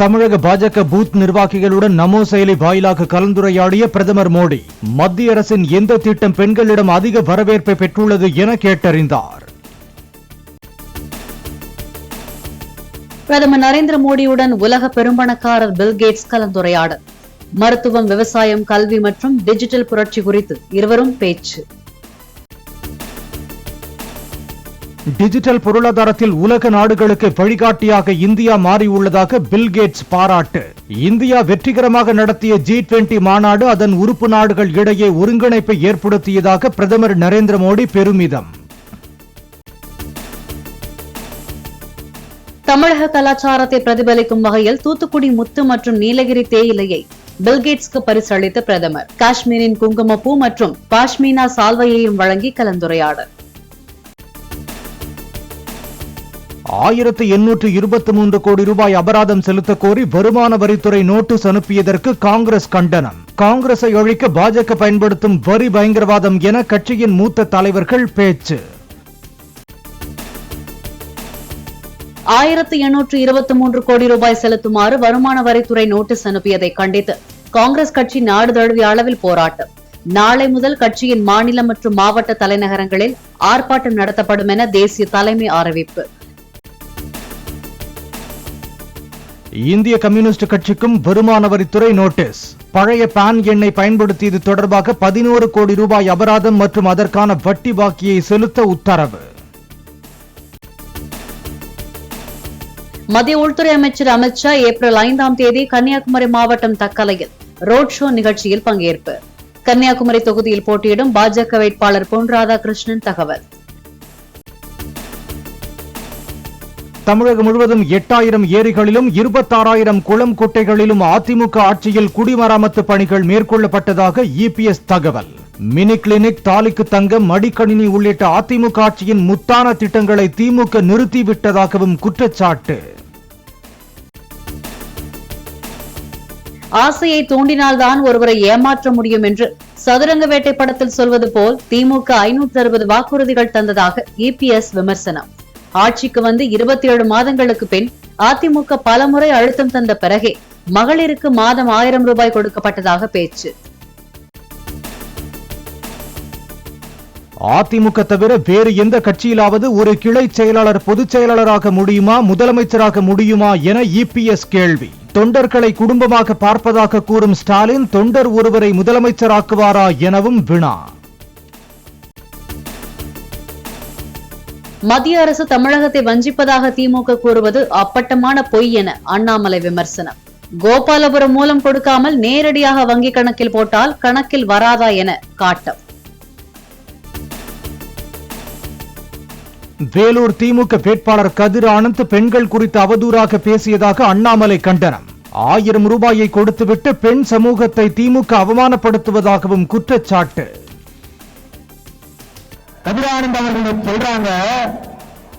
தமிழக பாஜக பூத் நிர்வாகிகளுடன் நமோ செயலி வாயிலாக கலந்துரையாடிய பிரதமர் மோடி மத்திய அரசின் எந்த திட்டம் பெண்களிடம் அதிக வரவேற்பை பெற்றுள்ளது என கேட்டறிந்தார். பிரதமர் நரேந்திர மோடியுடன் உலக பெரும்பணக்காரர் பில் கேட்ஸ் கலந்துரையாடல். மருத்துவம், விவசாயம், கல்வி மற்றும் டிஜிட்டல் புரட்சி குறித்து இருவரும் பேச்சு. டிஜிட்டல் பொருளாதாரத்தில் உலக நாடுகளுக்கு வழிகாட்டியாக இந்தியா மாறியுள்ளதாக பில் கேட்ஸ் பாராட்டு. இந்தியா வெற்றிகரமாக நடத்திய G20 மாநாடு அதன் உறுப்பு நாடுகள் இடையே ஒருங்கிணைப்பை ஏற்படுத்தியதாக பிரதமர் நரேந்திர மோடி பெருமிதம். தமிழக கலாச்சாரத்தை பிரதிபலிக்கும் வகையில் தூத்துக்குடி முத்து மற்றும் நீலகிரி தேயிலையை பில்கேட்ஸ்க்கு பரிசளித்த பிரதமர் காஷ்மீரின் குங்குமப்பூ மற்றும் பாஷ்மீனா சால்வையையும் வழங்கி கலந்துரையாடல். 1823 கோடி ரூபாய் அபராதம் செலுத்த கோரி வருமான வரித்துறை நோட்டீஸ் அனுப்பியதற்கு காங்கிரஸ் கண்டனம். காங்கிரஸை ஒழிக்க பாஜக பயன்படுத்தும் வரி பயங்கரவாதம் என கட்சியின் மூத்த தலைவர்கள் பேச்சு. 1823 கோடி ரூபாய் செலுத்துமாறு வருமான வரித்துறை நோட்டீஸ் அனுப்பியதை கண்டித்து காங்கிரஸ் கட்சி நாடு தழுவிய அளவில் போராட்டம். நாளை முதல் கட்சியின் மாநில மற்றும் மாவட்ட தலைநகரங்களில் ஆர்ப்பாட்டம் நடத்தப்படும் என தேசிய தலைமை அறிவிப்பு. இந்திய கம்யூனிஸ்ட் கட்சிக்கும் வருமான வரித்துறை நோட்டீஸ். பழைய பான் எண்ணை பயன்படுத்தியது தொடர்பாக 11 கோடி ரூபாய் அபராதம் மற்றும் அதற்கான வட்டி பாக்கியை செலுத்த உத்தரவு. மத்திய உள்துறை அமைச்சர் அமித்ஷா ஏப்ரல் 5ஆம் தேதி கன்னியாகுமரி மாவட்டம் தக்கலையில் ரோட் ஷோ நிகழ்ச்சியில் பங்கேற்பு. கன்னியாகுமரி தொகுதியில் போட்டியிடும் பாஜக வேட்பாளர் பொன் ராதாகிருஷ்ணன் தகவல். தமிழகம் முழுவதும் 8000 ஏரிகளிலும் 26,000 குளம் குட்டைகளிலும் அதிமுக ஆட்சியில் குடிமராமத்து பணிகள் மேற்கொள்ளப்பட்டதாக EPS தகவல். மினி கிளினிக், தாலிக்கு தங்கம், மடிக்கணினி உள்ளிட்ட அதிமுக ஆட்சியின் முத்தான திட்டங்களை திமுக நிறுத்திவிட்டதாகவும் குற்றச்சாட்டு. ஆசையை தூண்டினால்தான் ஒருவரை ஏமாற்ற முடியும் என்று சதுரங்க வேட்டை படத்தில் சொல்வது போல் திமுக 560 வாக்குறுதிகள் தந்ததாக EPS விமர்சனம். ஆட்சிக்கு வந்து 27 மாதங்களுக்கு பின் அதிமுக பலமுறை அழுத்தம் தந்த பிறகே மகளிருக்கு மாதம் 1000 ரூபாய் கொடுக்கப்பட்டதாக பேச்சு. அதிமுக தவிர வேறு எந்த கட்சியிலாவது ஒரு கிளை செயலாளர் பொதுச் செயலாளராக முடியுமா, முதலமைச்சராக முடியுமா என EPS கேள்வி. தொண்டர்களை குடும்பமாக பார்ப்பதாக கூறும் ஸ்டாலின் தொண்டர் ஒருவரை முதலமைச்சராக்குவாரா எனவும் வினா. மத்திய அரசு தமிழகத்தை வஞ்சிப்பதாக திமுக கூறுவது அப்பட்டமான பொய் என அண்ணாமலை விமர்சனம். கோபாலபுரம் மூலம் கொடுக்காமல் நேரடியாக வங்கி கணக்கில் போட்டால் கணக்கில் வராதா என காட்டம். வேலூர் திமுக வேட்பாளர் கதிர் ஆனந்த் பெண்கள் குறித்து அவதூறாக பேசியதாக அண்ணாமலை கண்டனம். 1000 ரூபாயை கொடுத்துவிட்டு பெண் சமூகத்தை திமுக அவமானப்படுத்துவதாகவும் குற்றச்சாட்டு. கதிரானந்த் அவர்கள் சொல்றாங்க,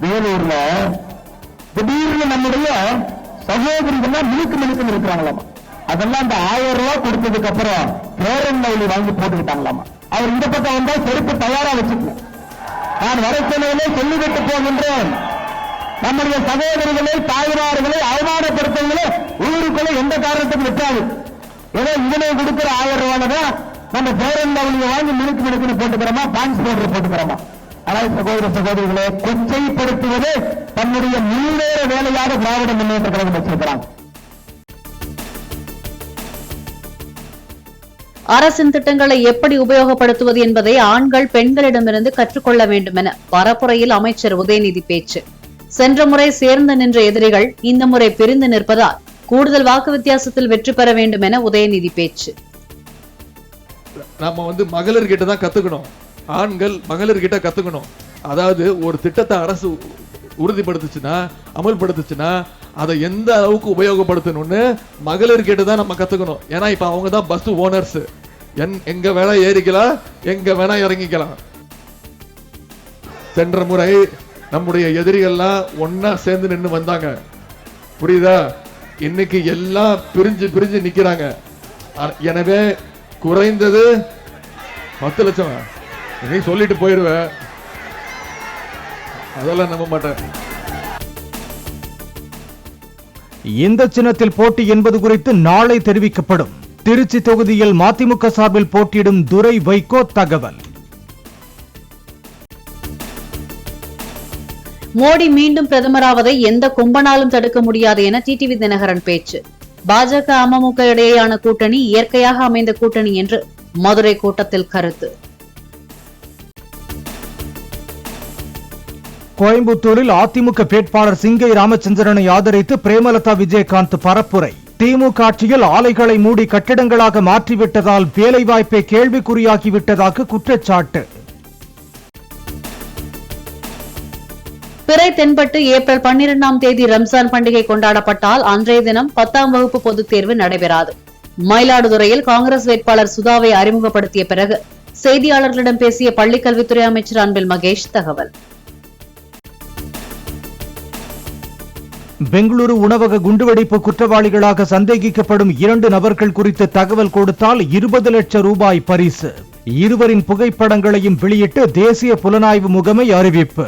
வேலூர்ல திடீர்னு நம்முடைய சகோதரிகள் மினுக்கு இருக்கிறாங்களாமா. அதெல்லாம் அந்த 1000 ரூபாய் கொடுத்ததுக்கு அப்புறம் பேரன் மொழி வாங்கி போட்டுக்கிட்டாங்களாமா. அவர் இந்த பக்கம் வந்தா செருப்பு தயாரா வச்சுக்கணும். நான் வரைச்சலையிலே சொல்லிவிட்டு போகின்றேன், நம்முடைய சகோதரிகளை, தாய்மார்களை அவமானப்படுத்தவங்களே ஊருக்குள்ள எந்த காரணத்துக்கு விட்டாது. ஏதோ இதனை கொடுக்கிற 1000 ரூபாய்தான் நம்ம பேரன் மொழியை வாங்கி மினுக்கு போட்டுக்கிறோமா, பான்ஸ் பவுடர் போட்டுக்கிறோமா. ஆனால் சகோதர சகோதரிகளை கொச்சைப்படுத்துவது தன்னுடைய முன்னேற வேலையாக திராவிட முன்னேற்ற கழகம் வச்சிருக்கிறாங்க. அரசின் திட்டங்களை எப்படி உபயோகப்படுத்துவது என்பதை ஆண்கள் பெண்களிடமிருந்து கற்றுக்கொள்ள வேண்டும் என பரப்புரையில் அமைச்சர் உதயநிதி பேச்சு. சென்ற முறை சேர்ந்து நின்ற எதிரிகள் இந்த முறை பிரிந்து நிற்பதால் கூடுதல் வாக்கு வித்தியாசத்தில் வெற்றி பெற வேண்டும் என உதயநிதி பேச்சு. நம்ம மகளிர் கிட்ட தான் கத்துக்கணும். ஆண்கள் மகளிர் கிட்ட கத்துக்கணும். அதாவது ஒரு திட்டத்தை அரசு உறுதிப்படுத்துச்சுன்னா, அமல்படுத்துச்சுன்னா அதை எந்த அளவுக்கு உபயோகப்படுத்தணும்னு மகளிர் கிட்ட தான் நம்ம கத்துக்கணும். ஏன்னா இப்ப அவங்க தான் பஸ் ஓனர்ஸ். எங்க வேணா ஏறிக்கலாம், எங்க வேணா இறங்கிக்கலாம். சென்ற முறை நம்முடைய எதிரிகள்லாம் ஒன்னா சேர்ந்து நின்று வந்தாங்க, புரியுதா? இன்னைக்கு எல்லாம் பிரிஞ்சு நிக்கிறாங்க. எனவே குறைந்தது 10 லட்சம் நீ சொல்லிட்டு போயிருவேன், அதெல்லாம் நம்ப மாட்டேன். எந்த சின்னத்தில் போட்டி என்பது குறித்து நாளை தெரிவிக்கப்படும். திருச்சி தொகுதியில் மதிமுக சார்பில் போட்டியிடும் துரை வைகோ தகவல். மோடி மீண்டும் பிரதமராவதை எந்த கும்பனாலும் தடுக்க முடியாது என டிடிவி தினகரன் பேச்சு. பாஜக அமமுக இடையேயான கூட்டணி இயற்கையாக அமைந்த கூட்டணி என்று மதுரை கூட்டத்தில் கருத்து. கோயம்புத்தூரில் அதிமுக வேட்பாளர் சிங்கை ராமச்சந்திரனை ஆதரித்து பிரேமலதா விஜயகாந்த் பரப்புரை. திமுக ஆட்சியில் ஆலைகளை மூடி கட்டிடங்களாக மாற்றிவிட்டதால் வேலைவாய்ப்பை கேள்விக்குறியாகிவிட்டதாக குற்றச்சாட்டு. பிறை தென்பட்டு ஏப்ரல் 12ஆம் தேதி ரம்ஜான் பண்டிகை கொண்டாடப்பட்டால் அன்றைய தினம் 10ஆம் வகுப்பு பொதுத் தேர்வு நடைபெறாது. மயிலாடுதுறையில் காங்கிரஸ் வேட்பாளர் சுதாவை அறிமுகப்படுத்திய பிறகு செய்தியாளர்களிடம் பேசிய பள்ளிக்கல்வித்துறை அமைச்சர் அன்பில் மகேஷ் தகவல். பெங்களூரு உணவக குண்டுவெடிப்பு குற்றவாளிகளாக சந்தேகிக்கப்படும் 2 நபர்கள் குறித்து தகவல் கொடுத்தால் 20 லட்சம் ரூபாய் பரிசு. இருவரின் புகைப்படங்களையும் வெளியிட்டு தேசிய புலனாய்வு முகமை அறிவிப்பு.